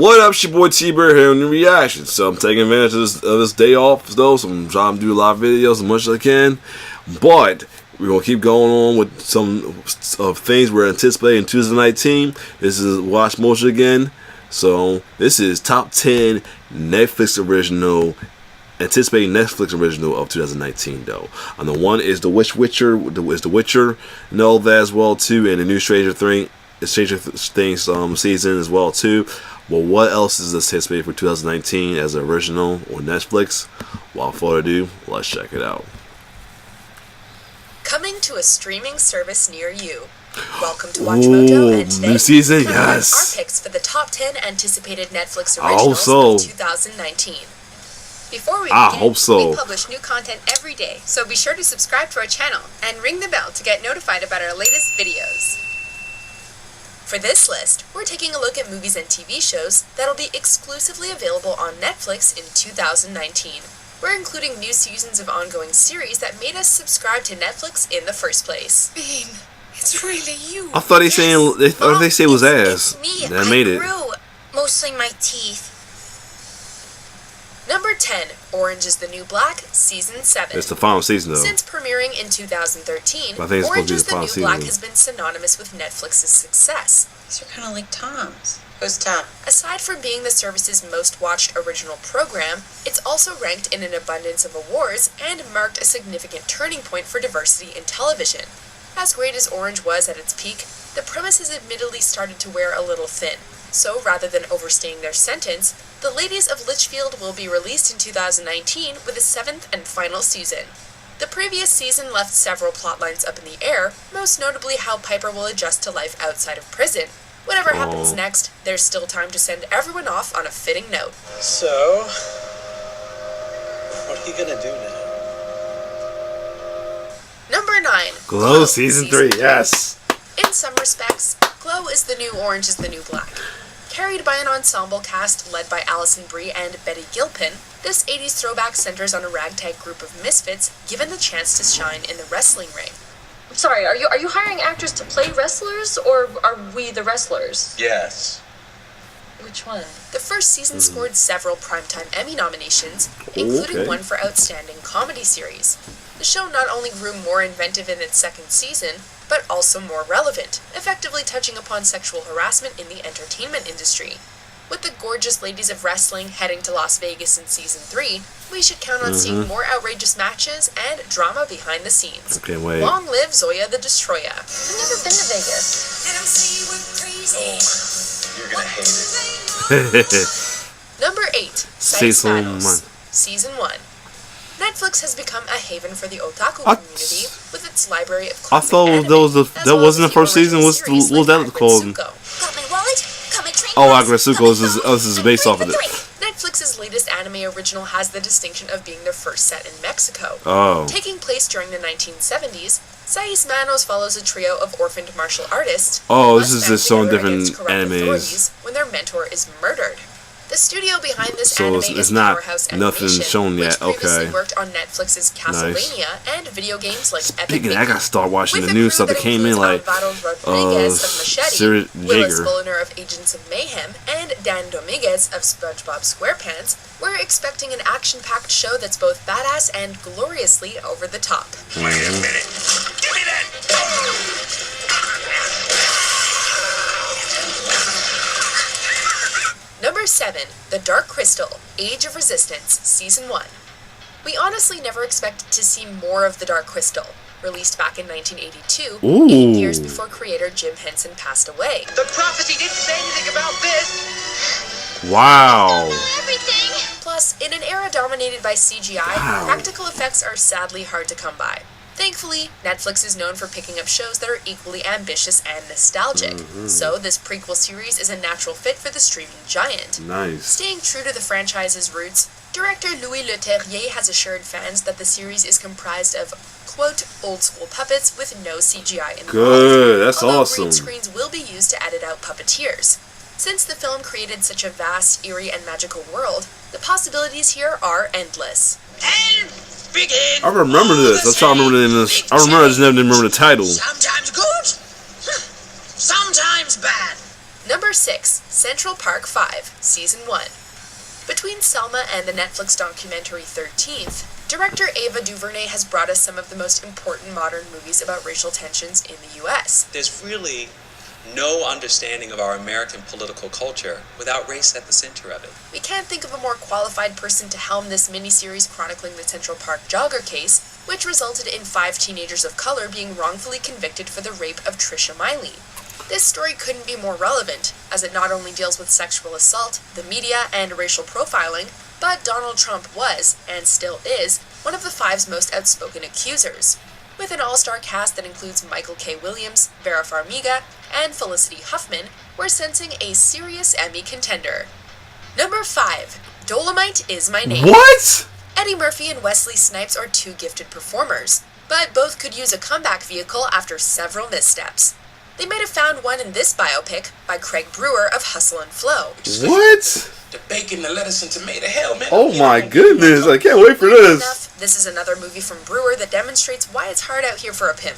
What up, it's your boy T-Bird here in the reaction. So I'm taking advantage of this day off though, so I'm trying to do a lot of videos as much as I can. But we're going to keep going on with some of things we're anticipating in 2019. This is Watch Motion again. So this is top 10 Netflix original, anticipating Netflix original of 2019 though. And the one is The Witcher, and all that as well too, and the new Stranger Things season as well too. Well, what else is anticipated for 2019 as an original on Netflix? Without further ado, let's check it out. Coming to a streaming service near you. Welcome to WatchMojo, and today new season, our yes. picks for the top 10 anticipated Netflix I hope originals so. of 2019. Before we I begin, hope so. we publish new content every day, so be sure to subscribe to our channel and ring the bell to get notified about our latest videos. For this list, we're taking a look at movies and TV shows that'll be exclusively available on Netflix in 2019. We're including new seasons of ongoing series that made us subscribe to Netflix in the first place. Bean, it's really you. I thought they said it was ass. It's me. That made I it. grew. Mostly my teeth. Number 10, Orange is the New Black, Season 7. It's the final season though. Since premiering in 2013, I think it's supposed Orange to be is the the final New season. Black has been synonymous with Netflix's success. These are kind of like Tom's. Who's Tom? Aside from being the service's most watched original program, it's also ranked in an abundance of awards and marked a significant turning point for diversity in television. As great as Orange was at its peak, the premise has admittedly started to wear a little thin. So rather than overstaying their sentence, The Ladies of Litchfield will be released in 2019 with a 7th and final season. The previous season left several plotlines up in the air, most notably how Piper will adjust to life outside of prison. Whatever happens next, there's still time to send everyone off on a fitting note. So, what are you gonna do now? Number 9. Glow Season 3, yes. In some respects, Glow is the new Orange is the New Black. Carried by an ensemble cast led by Alison Brie and Betty Gilpin, this 80s throwback centers on a ragtag group of misfits given the chance to shine in the wrestling ring. Sorry, are you hiring actors to play wrestlers, or are we the wrestlers? Yes. Which one? The first season scored several Primetime Emmy nominations, including one for Outstanding Comedy Series. The show not only grew more inventive in its second season, but also more relevant, effectively touching upon sexual harassment in the entertainment industry. With the gorgeous ladies of wrestling heading to Las Vegas in Season 3, we should count on seeing more outrageous matches and drama behind the scenes. Okay, wait. Long live Zoya the Destroyer. I've never been to Vegas. You're gonna hate it. Number 8, Season Battles, 1. Season 1. Netflix has become a haven for the otaku What? community with its library of I classic thought anime, that wasn't the first season. What was that called? Got my wallet? Got my train Oh, pass? Agretsuko is based off of it. Netflix's latest anime original has the distinction of being their first set in Mexico. Oh. Taking place during the 1970s, Seis Manos follows a trio of orphaned martial artists. Oh, who this must is just band showing together different against corrupt animes. authorities when their mentor is murdered. The studio behind this So anime it's is not Powerhouse nothing Animation, shown yet, which previously okay. worked on Netflix's Castlevania and video games like Epic Speaking of, I Mickey. gotta start watching With the a new crew stuff that came in, includes like Alvaro Rodriguez of Machete, Sarah Willis Jagger. Mulliner of Agents of Mayhem, and Dan Dominguez of SpongeBob SquarePants, we're expecting an action-packed show that's both badass and gloriously over the top. Wait a minute. Give me that! Number 7, The Dark Crystal, Age of Resistance, Season 1. We honestly never expected to see more of The Dark Crystal. Released back in 1982, 8 years before creator Jim Henson passed away. The prophecy didn't say anything about this! Wow. Everything. Plus, in an era dominated by CGI, practical effects are sadly hard to come by. Thankfully, Netflix is known for picking up shows that are equally ambitious and nostalgic, so this prequel series is a natural fit for the streaming giant. Nice. Staying true to the franchise's roots, director Louis Leterrier has assured fans that the series is comprised of, quote, old-school puppets with no CGI involved. Good, that's although awesome. green screens will be used to edit out puppeteers. Since the film created such a vast, eerie, and magical world, the possibilities here are endless. And begin! I remember this. I'm trying to remember the name of this. I remember, I just never didn't remember the title. Sometimes good, sometimes bad. Number 6, Central Park 5, Season 1. Between Selma and the Netflix documentary 13th, director Ava DuVernay has brought us some of the most important modern movies about racial tensions in the U.S. There's really no understanding of our American political culture without race at the center of it. We can't think of a more qualified person to helm this miniseries chronicling the Central Park jogger case, which resulted in 5 teenagers of color being wrongfully convicted for the rape of Trisha Miley. This story couldn't be more relevant, as it not only deals with sexual assault, the media, and racial profiling, but Donald Trump was, and still is, one of the 5's most outspoken accusers. With an all-star cast that includes Michael K. Williams, Vera Farmiga, and Felicity Huffman, we're sensing a serious Emmy contender. Number 5, Dolomite Is My Name. What? Eddie Murphy and Wesley Snipes are 2 gifted performers, but both could use a comeback vehicle after several missteps. They might have found one in this biopic by Craig Brewer of Hustle and Flow. What? The bacon, the lettuce, and tomato. Hell, man. Oh my goodness, I can't wait for this. This is another movie from Brewer that demonstrates why it's hard out here for a pimp.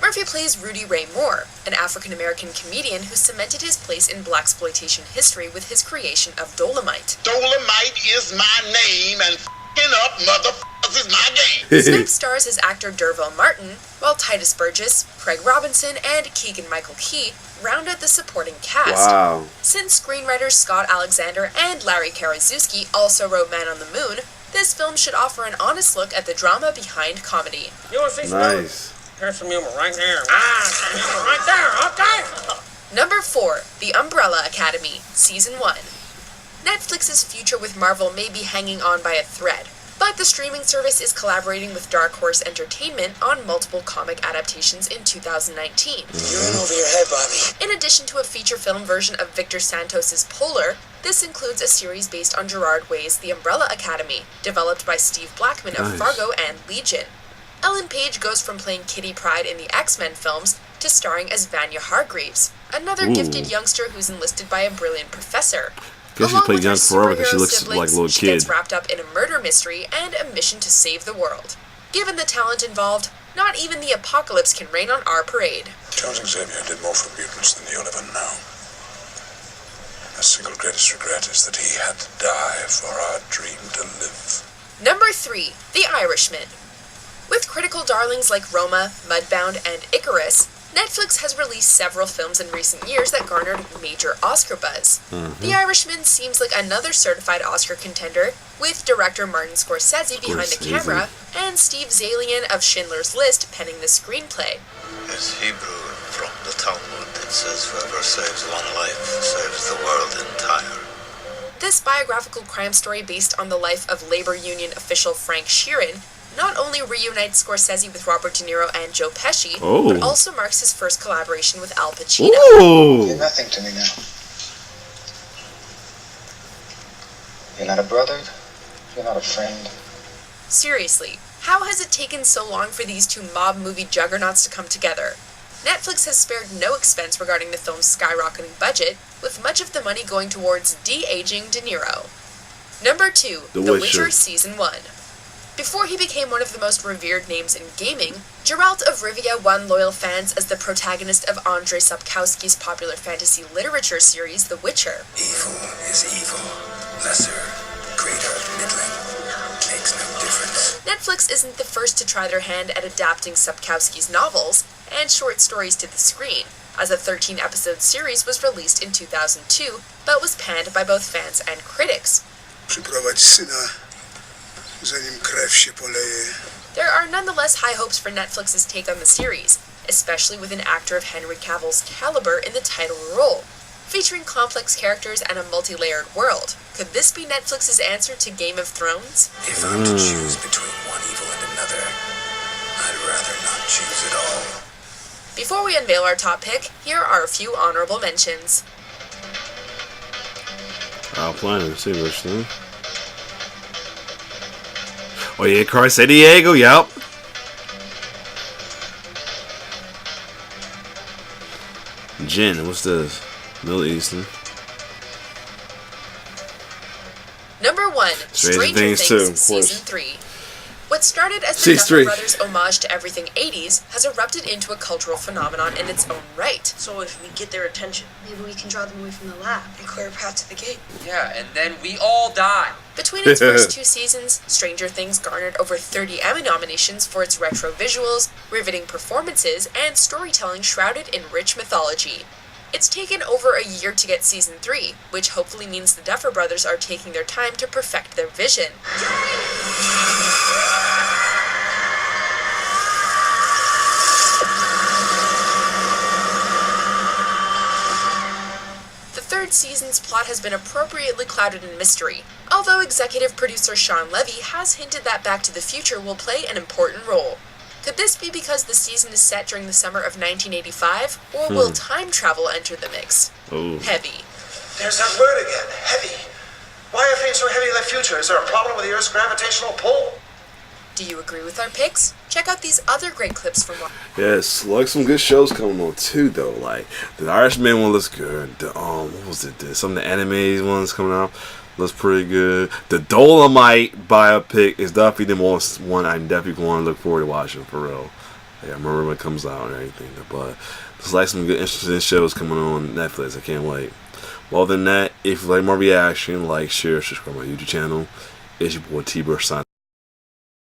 Murphy plays Rudy Ray Moore, an African-American comedian who cemented his place in blaxploitation history with his creation of Dolomite. Dolomite is my name, and f***ing up motherfuckers is my game. Snipes stars as actor Derville Martin, while Titus Burgess, Craig Robinson, and Keegan-Michael Key round out the supporting cast. Wow. Since screenwriters Scott Alexander and Larry Karaszewski also wrote Man on the Moon, this film should offer an honest look at the drama behind comedy. You want to see some Nice. Here's some humor right there. Some humor right there. Okay. Number 4, The Umbrella Academy, Season 1. Netflix's future with Marvel may be hanging on by a thread, but the streaming service is collaborating with Dark Horse Entertainment on multiple comic adaptations in 2019. You're in over your head, Bobby. In addition to a feature film version of Victor Santos's Polar, this includes a series based on Gerard Way's The Umbrella Academy, developed by Steve Blackman of Nice. Fargo and Legion. Ellen Page goes from playing Kitty Pryde in the X-Men films to starring as Vanya Hargreaves, another Ooh. gifted youngster who's enlisted by a brilliant professor. Guess she Along played with her young forever because she superhero looks siblings, like a little she kid. gets wrapped up in a murder mystery and a mission to save the world. Given the talent involved, not even the apocalypse can rain on our parade. Charles Xavier did more for mutants than you'll ever know. The single greatest regret is that he had to die for our dream to live. Number 3, The Irishman. With critical darlings like Roma, Mudbound, and Icarus, Netflix has released several films in recent years that garnered major Oscar buzz. The Irishman seems like another certified Oscar contender, with director Martin Scorsese behind the Scorsese. camera and Steve Zalian of Schindler's List penning the screenplay. It's Hebrew from the Talmud. It says, whoever saves one life saves the world entire. This biographical crime story based on the life of labor union official Frank Sheeran not only reunites Scorsese with Robert De Niro and Joe Pesci, Oh. but also marks his first collaboration with Al Pacino. Ooh. You're nothing to me now. You're not a brother. You're not a friend. Seriously, how has it taken so long for these 2 mob movie juggernauts to come together? Netflix has spared no expense regarding the film's skyrocketing budget, with much of the money going towards de-aging De Niro. Number 2, The The Witcher. Witcher Season 1. Before he became one of the most revered names in gaming, Geralt of Rivia won loyal fans as the protagonist of Andrzej Sapkowski's popular fantasy literature series The Witcher. Evil is evil. Lesser, greater, middling. Makes no difference. Netflix isn't the first to try their hand at adapting Sapkowski's novels and short stories to the screen, as a 13-episode series was released in 2002, but was panned by both fans and critics. Przyprowadź syna, zanim krew się poleje. There are nonetheless high hopes for Netflix's take on the series, especially with an actor of Henry Cavill's caliber in the title role. Featuring complex characters and a multi-layered world, could this be Netflix's answer to Game of Thrones? If I'm to choose between one evil and another, I'd rather not choose at all. Before we unveil our top pick, here are a few honorable mentions. I'll plan to see which thing. Oh yeah, Carl San Diego, yep. Jin, what's this? Middle Eastern. Number 1, Stranger Stranger Things Things, 2, of course. Season 3. What started as the Season Duffer 3. Brothers homage to everything 80s has erupted into a cultural phenomenon in its own right. So if we get their attention, Maybe we can draw them away from the lab. And clear a path to the gate. Yeah, and then we all die. Between its first 2 seasons, Stranger Things garnered over 30 Emmy nominations for its retro visuals, riveting performances, and storytelling shrouded in rich mythology. It's taken over a year to get season 3, which hopefully means the Duffer Brothers are taking their time to perfect their vision. The third season's plot has been appropriately clouded in mystery, although executive producer Sean Levy has hinted that Back to the Future will play an important role. Could this be because the season is set during the summer of 1985, or will time travel enter the mix? Oh. Heavy. There's that word again, heavy. Why are things so heavy in the future? Is there a problem with the Earth's gravitational pull? Do you agree with our picks? Check out these other great clips from Yes, like some good shows coming on too, though. Like the Irishman one looks good. The what was it? Some of the anime ones coming out looks pretty good. The Dolomite biopic is definitely the most one I'm definitely going to look forward to watching for real. Yeah, I remember when it comes out and everything. But there's like some good interesting shows coming on Netflix. I can't wait. Well, other than that, if you like my reaction, like, share, subscribe to my YouTube channel. It's your boy T-Bird signing.